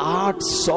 800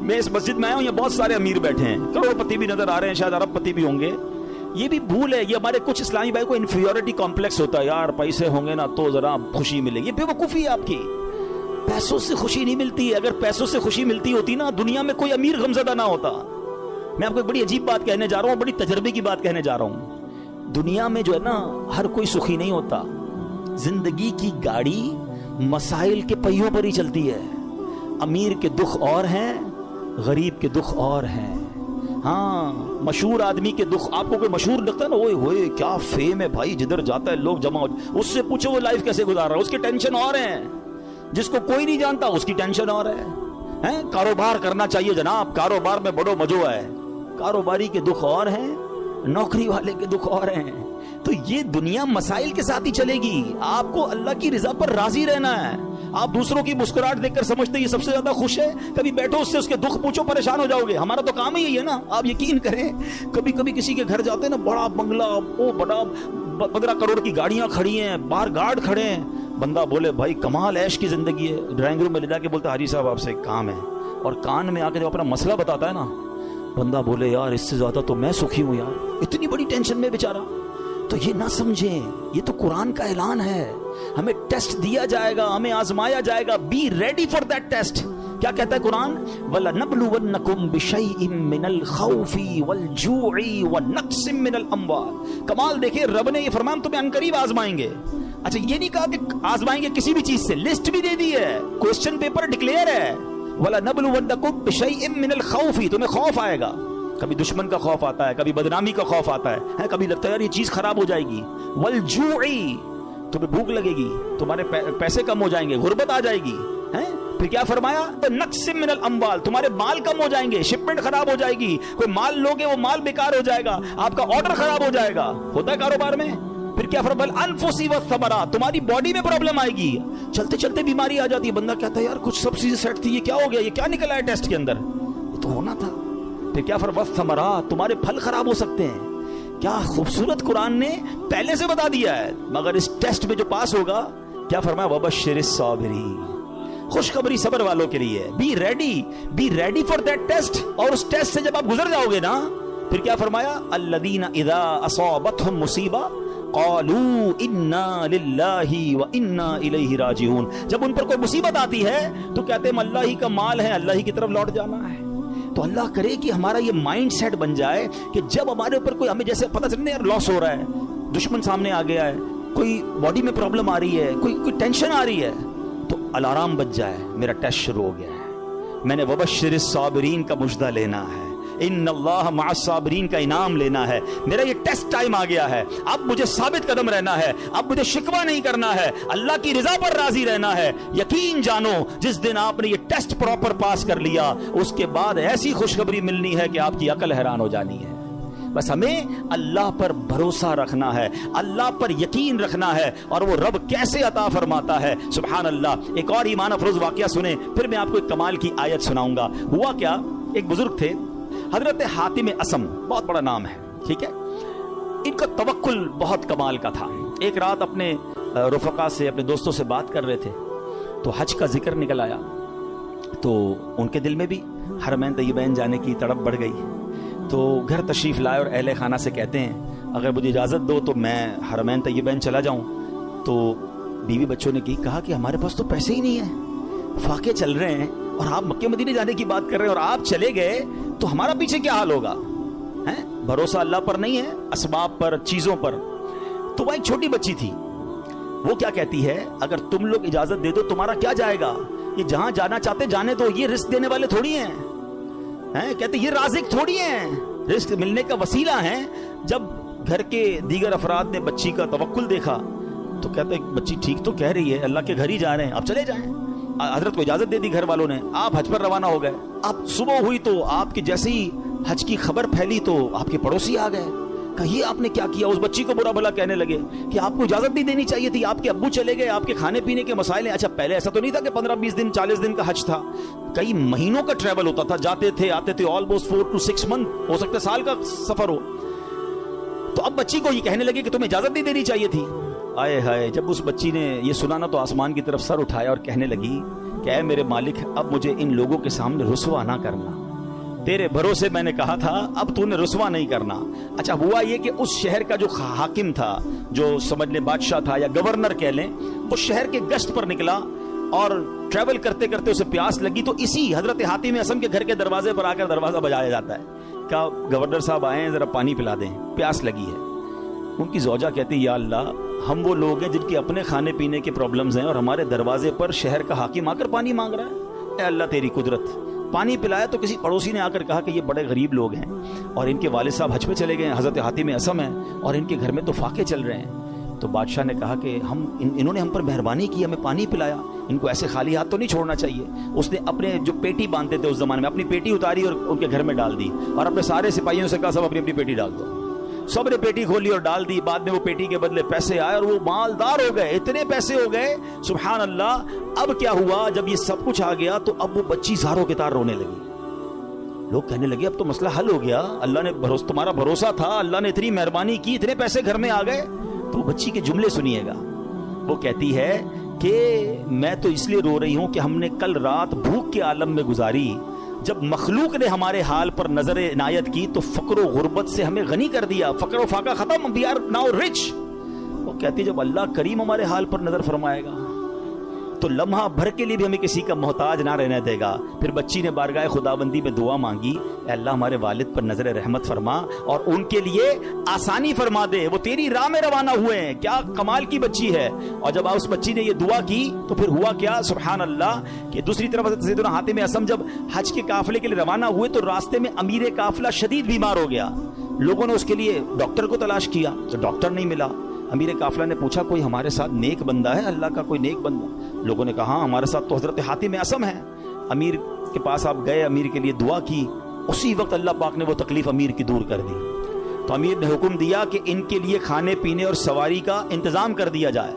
میں اس مسجد میں آیا ہوں, یہ بہت سارے امیر بیٹھے ہیں, کروڑ پتی بھی نظر آ رہے ہیں, شاید ارب پتی بھی ہوں گے. یہ بھی بھول ہے, یہ ہمارے کچھ اسلامی بھائی کو انفیریورٹی کمپلیکس ہوتا ہے, یار پیسے ہوں گے نا تو ذرا خوشی ملے گی. یہ بے وقوفی ہے آپ کی, پیسوں سے خوشی نہیں ملتی. اگر پیسوں سے خوشی ملتی ہوتی نا, دنیا میں کوئی امیر غمزدہ نہ ہوتا. میں آپ کو ایک بڑی عجیب بات کہنے جا رہا ہوں, بڑی تجربے کی بات کہنے جا رہا ہوں. دنیا میں جو ہے نا, ہر کوئی سخی نہیں ہوتا. زندگی کی گاڑی مسائل کے پہیوں پر ہی چلتی ہے. امیر کے دکھ اور ہیں, غریب کے دکھ اور ہیں. ہاں, مشہور آدمی کے دکھ, آپ کو کوئی مشہور لگتا ہے نا, اوئے ہوئے کیا فیم ہے بھائی, جدھر جاتا ہے لوگ جمع ہو, اس سے پوچھو وہ لائف کیسے گزار رہا ہے, اس کی ٹینشن اور ہیں. جس کو کوئی نہیں جانتا اس کی ٹینشن اور ہے. کاروبار کرنا چاہیے جناب, کاروبار میں بڑو مزو ہے. کاروباری کے دکھ اور ہیں, نوکری والے کے دکھ اور ہیں. تو یہ دنیا مسائل کے ساتھ ہی چلے گی. آپ کو اللہ کی رضا پر راضی رہنا ہے. آپ دوسروں کی مسکراہٹ دیکھ کر سمجھتے یہ سب سے زیادہ خوش ہے, کبھی بیٹھو اس سے اس کے دکھ پوچھو, پریشان ہو جاؤ گے. ہمارا تو کام ہی یہی ہے نا. آپ یقین کریں, کبھی کبھی کسی کے گھر جاتے ہیں نا, بڑا بنگلہ, وہ بڑا 15 کروڑ کی گاڑیاں کھڑی ہیں, باہر گارڈ کھڑے ہیں. بندہ بولے بھائی کمال عیش کی زندگی ہے, ڈرائنگ روم میں لے جا کے بولتا حاجی صاحب آپ سے ایک کام ہے, اور کان میں آ کے جب اپنا مسئلہ بتاتا ہے نا, بندہ بولے یار اس سے زیادہ تو میں سخی ہوں یار, اتنی بڑی ٹینشن میں بیچارہ. تو یہ نہ سمجھیں, یہ تو قرآن کا اعلان ہے. ہمیں ٹیسٹ دیا جائے گا, ہمیں آزمایا جائے گا. Be ready for that test. کیا کہتا ہے قرآن؟ وَلَنَبْلُوَنَّكُمْ بِشَيْءٍ مِّنَ الْخَوْفِ وَالْجُوعِ وَنَقْصٍ مِّنَ الْأَمْوَالِ. کمال دیکھیں, رب نے یہ فرمایا ہم تمہیں عنقریب آزمائیں گے. اچھا, یہ نہیں کہا کہ آزمائیں گے کسی بھی چیز سے, لسٹ بھی دے دی ہے, کوسچن پیپر ڈکلیئر ہے. وَلَنَبْلُوَنَّكُمْ بِشَيْءٍ مِّنَ الْخَوْفِ, تمہیں خوف آئے گا. کبھی دشمن کا خوف آتا ہے, کبھی بدنامی کا خوف آتا ہے, کبھی لگتا ہے یار یہ چیز خراب ہو جائے گی. والجوعی, تمہیں بھوک لگے گی, تمہارے پیسے کم ہو جائیں گے, غربت آ جائے گی. پھر کیا فرمایا؟ نقص من الاموال, تمہارے مال کم ہو جائیں گے, شپمنٹ خراب ہو جائے گی, کوئی مال لوگے وہ مال بیکار ہو جائے گا, آپ کا آرڈر خراب ہو جائے گا. ہوتا ہے کاروبار میں. پھر کیا فرمایا؟ الانفس والثمرات, تمہاری باڈی میں پرابلم آئے گی, چلتے چلتے بیماری آ جاتی ہے. بندہ کہتا ہے یار کچھ سب چیزیں سیٹ تھی, یہ کیا ہو گیا, یہ کیا نکلا ہے ٹیسٹ کے اندر, یہ تو ہونا تھا. پھر کیا فرمایا؟ والثمرات, تمہارے پھل خراب ہو سکتے ہیں. کیا خوبصورت قرآن نے پہلے سے بتا دیا ہے. مگر اس ٹیسٹ میں جو پاس ہوگا, کیا فرمایا؟ وبشر الصابرین, خوشخبری صبر والوں کے لیے. Be ready for that test. اور اس ٹیسٹ سے جب آپ گزر جاؤ گے نا, پھر کیا فرمایا؟ الذین اذا اصابتهم مصیبہ قالوا انا للہ وانا الیہ راجعون. جب ان پر کوئی مصیبت آتی ہے تو کہتے ہیں ہم اللہ ہی کا مال ہے, اللہ ہی کی طرف لوٹ جانا ہے. تو اللہ کرے کہ ہمارا یہ مائنڈ سیٹ بن جائے کہ جب ہمارے اوپر کوئی, ہمیں جیسے پتہ چلے یار لاس ہو رہا ہے, دشمن سامنے آ گیا ہے, کوئی باڈی میں پرابلم آ رہی ہے, کوئی ٹینشن آ رہی ہے, تو الارم بج جائے, میرا ٹیسٹ شروع ہو گیا ہے, میں نے وبشر الصابرین کا مجدہ لینا ہے, ان اللہ مع الصابرین کا انعام لینا ہے. میرا یہ ٹیسٹ ٹائم آ گیا ہے, اب مجھے ثابت قدم رہنا ہے, اب مجھے شکوہ نہیں کرنا ہے, اللہ کی رضا پر راضی رہنا ہے. یقین جانو جس دن آپ نے یہ ٹیسٹ پراپر پاس کر لیا, اس کے بعد ایسی خوشخبری ملنی ہے کہ آپ کی عقل حیران ہو جانی ہے. بس ہمیں اللہ پر بھروسہ رکھنا ہے, اللہ پر یقین رکھنا ہے, اور وہ رب کیسے عطا فرماتا ہے. سبحان اللہ. ایک اور ایمان افروز واقعہ سنیں, پھر میں آپ کو ایک کمال کی آیت سناؤں گا. ہوا کیا, ایک بزرگ تھے حضرت حاتم اسم, بہت بڑا نام ہے, ٹھیک ہے. ان کا توکل بہت کمال کا تھا. ایک رات اپنے رفقا سے, اپنے دوستوں سے بات کر رہے تھے, تو حج کا ذکر نکل آیا. تو ان کے دل میں بھی حرمین طیبین جانے کی تڑپ بڑھ گئی. تو گھر تشریف لائے اور اہل خانہ سے کہتے ہیں اگر مجھے اجازت دو تو میں حرمین طیبین چلا جاؤں. تو بیوی بچوں نے کہا کہ ہمارے پاس تو پیسے ہی نہیں ہیں, فاقے چل رہے ہیں, اور آپ مکہ مدینے جانے کی بات کر رہے ہیں, اور آپ چلے گئے تو ہمارا پیچھے کیا حال ہوگا. بھروسہ اللہ پر نہیں ہے, اسباب پر, چیزوں پر. تو وہ ایک چھوٹی بچی تھی, وہ کیا کہتی ہے, اگر تم لوگ اجازت دے دو تمہارا کیا جائے گا, یہ جہاں جانا چاہتے جانے دو, یہ رزق دینے والے تھوڑی ہیں. کہتے یہ رازق تھوڑی ہیں, رزق ملنے کا وسیلہ ہیں. جب گھر کے دیگر افراد نے بچی کا توکل دیکھا تو کہتے بچی ٹھیک تو کہہ رہی ہے, اللہ کے گھر ہی جا رہے ہیں, آپ چلے جائیں. حضرت کو اجازت دے دی گھر والوں نے, آپ حج پر روانہ ہو گئے. اب صبح ہوئی تو آپ کی جیسے ہی حج کی خبر پھیلی تو آپ کے پڑوسی آ گئے, کہ یہ آپ نے کیا کیا. اس بچی کو برا بھلا کہنے لگے کہ آپ کو اجازت نہیں دینی چاہیے تھی, آپ کے ابو چلے گئے, آپ کے کھانے پینے کے مسائل ہیں. اچھا پہلے ایسا تو نہیں تھا کہ 15-20 دن 40 دن کا حج تھا, کئی مہینوں کا ٹریول ہوتا تھا, جاتے تھے آتے تھے, آلموسٹ 4 to 6 month, ہو سکتا ہے سال کا سفر ہو. تو اب بچی کو یہ کہنے لگے کہ تمہیں اجازت نہیں دینی چاہیے تھی. آئے ہائے، جب اس بچی نے یہ سنا نا تو آسمان کی طرف سر اٹھایا اور کہنے لگی کہ اے میرے مالک، اب مجھے ان لوگوں کے سامنے رسوا نہ کرنا، تیرے بھروسے میں نے کہا تھا، اب تو نے رسوا نہیں کرنا۔ اچھا ہوا یہ کہ اس شہر کا جو حاکم تھا، جو سمجھ لیں بادشاہ تھا یا گورنر کہہ لیں، وہ شہر کے گشت پر نکلا اور ٹریول کرتے کرتے اسے پیاس لگی، تو اسی حضرت حاتم اصم کے گھر کے دروازے پر آ کر دروازہ بجایا جاتا ہے، کہا گورنر صاحب آئے ہیں، ذرا پانی پلا دیں، پیاس لگی ہے۔ ان کی زوجہ کہتی یا اللہ، ہم وہ لوگ ہیں جن کے اپنے کھانے پینے کے پرابلمز ہیں اور ہمارے دروازے پر شہر کا حاکم آ کر پانی مانگ رہا ہے، اے اللہ تیری قدرت۔ پانی پلایا تو کسی پڑوسی نے آ کر کہا کہ یہ بڑے غریب لوگ ہیں اور ان کے والد صاحب حج پہ چلے گئے ہیں، حضرت حاتم اصم ہیں، اور ان کے گھر میں تو فاقے چل رہے ہیں۔ تو بادشاہ نے کہا کہ انہوں نے ہم پر مہربانی کی، ہمیں پانی پلایا، ان کو ایسے خالی ہاتھ تو نہیں چھوڑنا چاہیے۔ اس نے اپنے جو پیٹی باندھتے تھے اس زمانے میں، اپنی پیٹی اتاری اور ان کے گھر میں ڈال دی، اور اپنے سارے سپاہیوں سے کہا سب اپنی اپنی پیٹی ڈال دو۔ سب نے پیٹی کھولی اور ڈال دی۔ بعد میں وہ پیٹی کے بدلے پیسے آئے اور وہ مالدار ہو گئے، اتنے پیسے ہو گئے سبحان اللہ۔ اب کیا ہوا، جب یہ سب کچھ آ گیا تو اب وہ بچی زاروں کے تار رونے لگی۔ لوگ کہنے لگے اب تو مسئلہ حل ہو گیا، اللہ نے تمہارا بھروسہ تھا، اللہ نے اتنی مہربانی کی، اتنے پیسے گھر میں آ گئے۔ تو بچی کے جملے سنیے گا، وہ کہتی ہے کہ میں تو اس لیے رو رہی ہوں کہ ہم نے کل رات بھوک کے عالم میں گزاری، جب مخلوق نے ہمارے حال پر نظر عنایت کی تو فقر و غربت سے ہمیں غنی کر دیا، فقر و فاقہ ختم، وی آر ناؤ رچ۔ وہ کہتی جب اللہ کریم ہمارے حال پر نظر فرمائے گا تو لمحہ بھر کے لیے بھی ہمیں کسی کا محتاج نہ رہنے دے گا۔ پھر بچی نے بارگاہ خداوندی میں دعا مانگی، اے اللہ ہمارے والد پر نظر رحمت فرما اور ان کے لیے آسانی فرما دے، وہ تیری راہ میں روانہ ہوئے ہیں۔ کیا کمال کی بچی ہے۔ اور جب اس بچی نے یہ دعا کی تو پھر ہوا کیا سبحان اللہ کہ دوسری طرف حضرت سیدنا حاتم اصم جب حج کے قافلے کے لیے روانہ ہوئے تو راستے میں امیر قافلہ شدید بیمار ہو گیا۔ لوگوں نے اس کے لیے ڈاکٹر کو تلاش کیا تو ڈاکٹر نہیں ملا۔ امیر قافلہ نے پوچھا کوئی ہمارے ساتھ نیک بندہ ہے، اللہ کا کوئی نیک بندہ؟ لوگوں نے کہا ہاں ہمارے ساتھ تو حضرت حاتم اصم ہے۔ امیر کے پاس آپ گئے، امیر کے لیے دعا کی، اسی وقت اللہ پاک نے وہ تکلیف امیر کی دور کر دی۔ تو امیر نے حکم دیا کہ ان کے لیے کھانے پینے اور سواری کا انتظام کر دیا جائے۔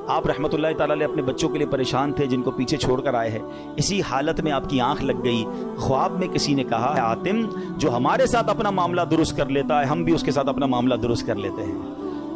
آپ رحمت اللہ تعالیٰ علیہ اپنے بچوں کے لیے پریشان تھے جن کو پیچھے چھوڑ کر آئے ہیں۔ اسی حالت میں آپ کی آنکھ لگ گئی، خواب میں کسی نے کہا حاتم جو ہمارے ساتھ اپنا معاملہ درست کر لیتا ہے ہم بھی اس کے ساتھ اپنا معاملہ درست کر لیتے ہیں۔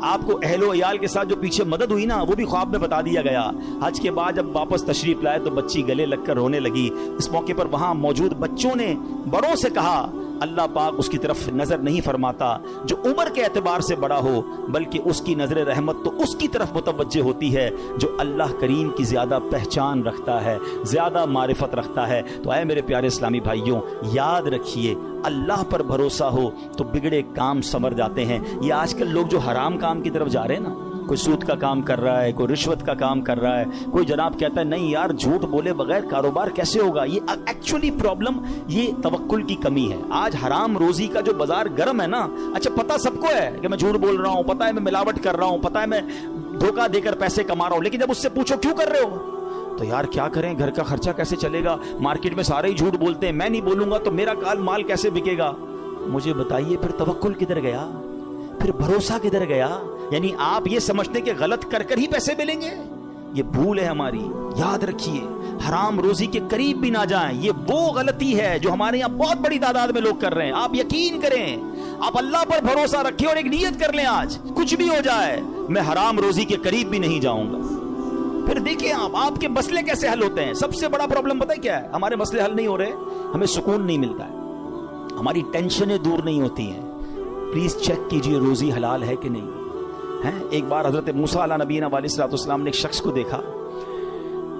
آپ کو اہل و عیال کے ساتھ جو پیچھے مدد ہوئی نا وہ بھی خواب میں بتا دیا گیا۔ حج کے بعد جب واپس تشریف لائے تو بچی گلے لگ کر رونے لگی۔ اس موقع پر وہاں موجود بچوں نے بڑوں سے کہا اللہ پاک اس کی طرف نظر نہیں فرماتا جو عمر کے اعتبار سے بڑا ہو، بلکہ اس کی نظر رحمت تو اس کی طرف متوجہ ہوتی ہے جو اللہ کریم کی زیادہ پہچان رکھتا ہے، زیادہ معرفت رکھتا ہے۔ تو اے میرے پیارے اسلامی بھائیوں، یاد رکھیے اللہ پر بھروسہ ہو تو بگڑے کام سنور جاتے ہیں۔ یہ آج کل لوگ جو حرام کام کی طرف جا رہے ہیں نا، کوئی سود کا کام کر رہا ہے، کوئی رشوت کا کام کر رہا ہے، کوئی جناب کہتا ہے نہیں یار جھوٹ بولے بغیر کاروبار کیسے ہوگا، یہ ایکچولی پرابلم یہ توکل کی کمی ہے۔ آج حرام روزی کا جو بازار گرم ہے نا، اچھا پتہ سب کو ہے کہ میں جھوٹ بول رہا ہوں، پتہ ہے میں ملاوٹ کر رہا ہوں، پتہ ہے میں دھوکہ دے کر پیسے کما رہا ہوں، لیکن جب اس سے پوچھو کیوں کر رہے ہو تو یار کیا کریں، گھر کا خرچہ کیسے چلے گا، مارکیٹ میں سارے ہی جھوٹ بولتے ہیں، میں نہیں بولوں گا تو میرا مال کیسے بکے گا۔ مجھے بتائیے پھر توکل کدھر گیا، پھر بھروسہ کدھر گیا؟ یعنی آپ یہ سمجھتے کہ غلط کر کر ہی پیسے ملیں گے، یہ بھول ہے ہماری۔ یاد رکھیے حرام روزی کے قریب بھی نہ جائیں، یہ وہ غلطی ہے جو ہمارے یہاں بہت بڑی تعداد میں لوگ کر رہے ہیں۔ آپ یقین کریں، آپ اللہ پر بھروسہ رکھیں اور ایک نیت کر لیں آج کچھ بھی ہو جائے میں حرام روزی کے قریب بھی نہیں جاؤں گا۔ پھر دیکھیں آپ کے مسئلے کیسے حل ہوتے ہیں۔ سب سے بڑا پرابلم پتہ ہے کیا ہے؟ ہمارے مسئلے حل نہیں ہو رہے، ہمیں سکون نہیں ملتا ہے، ہماری ٹینشنیں دور نہیں ہوتی ہیں۔ پلیز چیک کیجئے روزی حلال ہے کہ نہیں ہے۔ ایک بار حضرت موسیٰ علیہ نبینا علیہ الصلوۃ والسلام نے ایک شخص کو دیکھا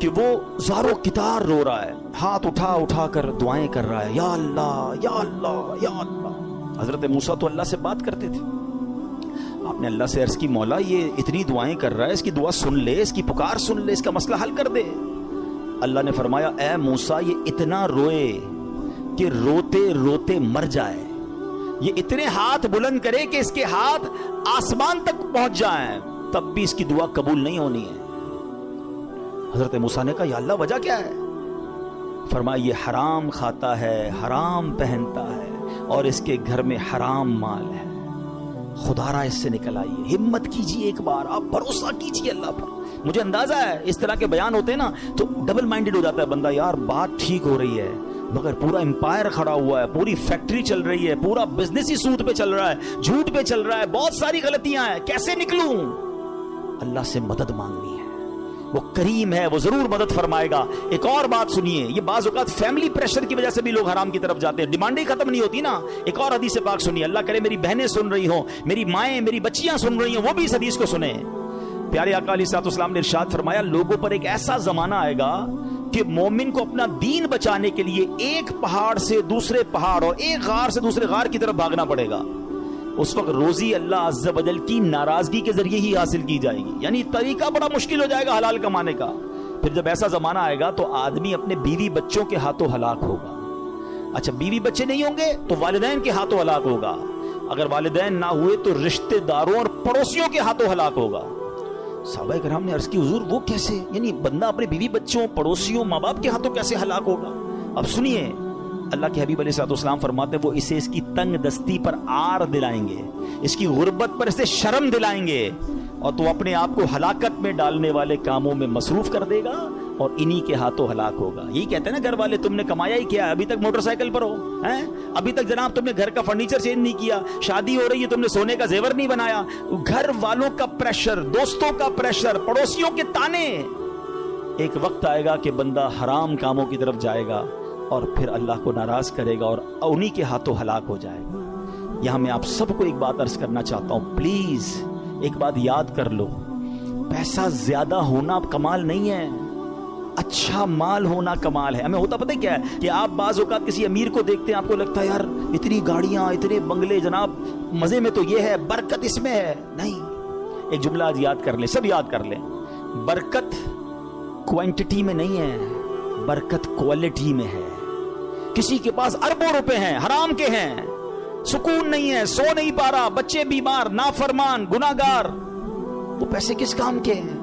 کہ وہ زارو کتار رو رہا ہے، ہاتھ اٹھا اٹھا کر دعائیں کر رہا ہے، یا اللہ یا اللہ یا اللہ۔ حضرت موسیٰ تو اللہ سے بات کرتے تھے، آپ نے اللہ سے عرض کی مولا یہ اتنی دعائیں کر رہا ہے، اس کی دعا سن لے، اس کی پکار سن لے، اس کا مسئلہ حل کر دے۔ اللہ نے فرمایا اے موسیٰ یہ اتنا روئے کہ روتے روتے مر جائے، یہ اتنے ہاتھ بلند کرے کہ اس کے ہاتھ آسمان تک پہنچ جائیں، تب بھی اس کی دعا قبول نہیں ہونی ہے۔ حضرت موسیٰ نے کہا یا اللہ وجہ کیا ہے؟ فرمایا یہ حرام کھاتا ہے، حرام پہنتا ہے اور اس کے گھر میں حرام مال ہے، خدا را اس سے نکل آئیے۔ ہمت کیجئے، ایک بار آپ بھروسہ کیجئے اللہ پر۔ مجھے اندازہ ہے اس طرح کے بیان ہوتے ہیں نا تو ڈبل مائنڈڈ ہو جاتا ہے بندہ، یار بات ٹھیک ہو رہی ہے مگر پورا امپائر کھڑا ہوا ہے، پوری فیکٹری چل رہی ہے، پورا بزنس ہی سود پہ چل رہا ہے، جھوٹ پہ چل رہا ہے، بہت ساری غلطیاں ہیں، کیسے نکلوں؟ اللہ سے مدد مانگنی ہے. وہ کریم ہے, وہ ضرور مدد فرمائے گا. ایک اور بات سنیے, یہ بعض اوقات فیملی پریشر کی وجہ سے بھی لوگ حرام کی طرف جاتے ہیں, ڈیمانڈیں ختم نہیں ہوتی نا. ایک اور حدیث پاک سنیے, اللہ کرے میری بہنیں سن رہی ہوں, میری مائیں, میری بچیاں سن رہی ہوں, وہ بھی اس حدیث کو سنیں. پیارے آقا علیہ الصلوۃ والسلام نے ارشاد فرمایا, لوگوں پر ایک ایسا زمانہ آئے گا کہ مومن کو اپنا دین بچانے کے لیے ایک پہاڑ سے دوسرے پہاڑ اور ایک غار سے دوسرے غار کی طرف بھاگنا پڑے گا. اس وقت روزی اللہ عز و جل کی ناراضگی کے ذریعے ہی حاصل کی جائے گی, یعنی طریقہ بڑا مشکل ہو جائے گا حلال کمانے کا. پھر جب ایسا زمانہ آئے گا تو آدمی اپنے بیوی بچوں کے ہاتھوں ہلاک ہوگا. اچھا, بیوی بچے نہیں ہوں گے تو والدین کے ہاتھوں ہلاک ہوگا. اگر والدین نہ ہوئے تو رشتہ داروں اور پڑوسیوں کے ہاتھوں ہلاک ہوگا. صحابہ کرام نے عرض کی, حضور وہ کیسے, یعنی بندہ اپنے بیوی بچوں, پڑوسیوں, ماں باپ کے ہاتھوں کیسے ہلاک ہوگا؟ اب سنیے, اللہ کے حبیب علیہ الصلوۃ والسلام فرماتے ہیں, وہ اسے اس کی تنگ دستی پر عار دلائیں گے, اس کی غربت پر اسے شرم دلائیں گے, اور تو اپنے آپ کو ہلاکت میں ڈالنے والے کاموں میں مصروف کر دے گا اور انہی کے ہاتھوں ہلاک ہوگا. یہی کہتے ہیں نا گھر والے, تم نے کمایا ہی کیا, ابھی تک موٹر سائیکل پر ہو ہیں, ابھی تک جناب تم نے گھر کا فرنیچر چینج نہیں کیا, شادی ہو رہی ہے تم نے سونے کا زیور نہیں بنایا. گھر والوں کا پریشر, دوستوں کا پریشر, پڑوسیوں کے تانے. ایک وقت آئے گا کہ بندہ حرام کاموں کی طرف جائے گا اور پھر اللہ کو ناراض کرے گا اور انہی کے ہاتھوں ہلاک ہو جائے گا. یہاں میں آپ سب کو ایک بات عرض کرنا چاہتا ہوں, پلیز ایک بات یاد کر لو, پیسہ زیادہ ہونا کمال نہیں ہے, اچھا مال ہونا کمال ہے. ہمیں ہوتا پتہ کیا ہے کہ آپ بعض اوقات کسی امیر کو دیکھتے ہیں, آپ کو لگتا ہے یار اتنی گاڑیاں, اتنے بنگلے, جناب مزے میں تو یہ ہے, برکت اس میں ہے. نہیں, ایک جملہ آج یاد کر لیں, سب یاد کر لیں, برکت کوانٹٹی میں نہیں ہے, برکت کوالٹی میں ہے. کسی کے پاس اربوں روپے ہیں, حرام کے ہیں, سکون نہیں ہے, سو نہیں پا رہا, بچے بیمار, نافرمان, گناہگار, وہ پیسے کس کام کے ہیں؟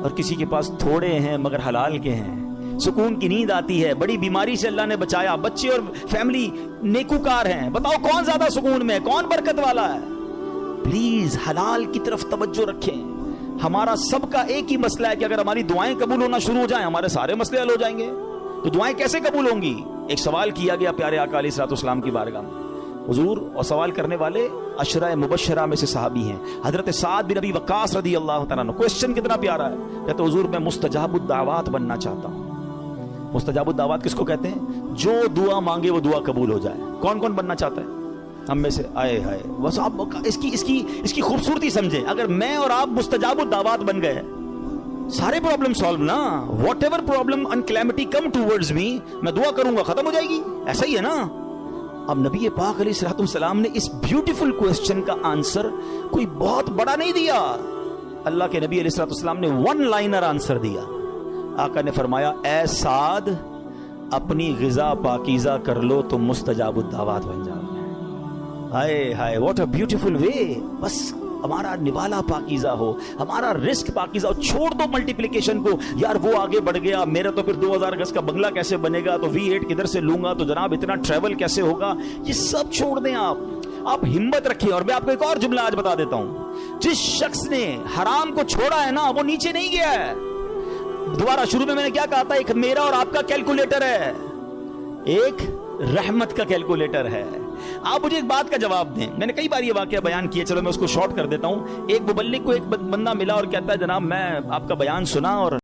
اور کسی کے پاس تھوڑے ہیں مگر حلال کے ہیں, سکون کی نیند آتی ہے, بڑی بیماری سے اللہ نے بچایا, بچے اور فیملی نیکوکار ہیں. بتاؤ کون زیادہ سکون میں, کون برکت والا ہے؟ پلیز حلال کی طرف توجہ رکھیں. ہمارا سب کا ایک ہی مسئلہ ہے کہ اگر ہماری دعائیں قبول ہونا شروع ہو جائیں, ہمارے سارے مسئلے حل ہو جائیں گے. تو دعائیں کیسے قبول ہوں گی؟ ایک سوال کیا گیا پیارے آقا علیہ الصلوۃ والسلام کی بارگاہ میں, حضور, اور سوال کرنے والے عشرہ مبشرہ میں سے صحابی ہیں, حضرت سعد بن ابی وقاص رضی اللہ تعالیٰ عنہ. کوسچن کتنا پیارا ہے, کہتے حضور میں مستجاب الدعوات بننا چاہتا ہوں. مستجاب الدعوات کس کو کہتے ہیں؟ جو دعا مانگے وہ دعا قبول ہو جائے. کون کون بننا چاہتا ہے ہم میں سے؟ آئے ہائے, بس آپ اس کی خوبصورتی سمجھیں. اگر میں اور آپ مستجاب الدعوات بن گئے, سارے پرابلم سالو نا, whatever problem and calamity come towards me, میں دعا کروں گا ختم ہو جائے گی. ایسا ہی ہے نا. اب نبی پاک علیہ الصلوۃ والسلام نے اس بیوٹیفل کوسچن کا آنسر کوئی بہت بڑا نہیں دیا. اللہ کے نبی علیہ الصلوۃ والسلام نے ون لائنر آنسر دیا. آقا نے فرمایا, اے سعد, اپنی غذا پاکیزہ کر لو تو مستجاب الدعوات بن جاؤ گے. ہائے ہائے, واٹ اے بیوٹیفل وے. بس ہمارا نوالا پاکیزہ ہو, ہمارا رزق پاکیزہ ہو. چھوڑ دو ملٹیپلیکیشن کو, یار وہ آگے بڑھ گیا, میرا تو پھر 2000 گز کا بنگلہ کیسے بنے گا, تو V8 کدھر سے لوں گا, تو جناب اتنا ٹریول کیسے ہوگا. یہ سب چھوڑ دیں آپ ہمت رکھیں. اور میں آپ کو ایک اور جملہ آج بتا دیتا ہوں, جس شخص نے حرام کو چھوڑا ہے نا, وہ نیچے نہیں گیا ہے. دوبارہ شروع میں نے کیا کہا تھا, ایک میرا اور آپ کا کیلکولیٹر ہے, ایک رحمت کا کیلکولیٹر ہے. آپ مجھے ایک بات کا جواب دیں. میں نے کئی بار یہ واقعہ بیان کیا, چلو میں اس کو شارٹ کر دیتا ہوں. ایک مبلغ کو ایک بندہ ملا اور کہتا ہے, جناب میں آپ کا بیان سنا اور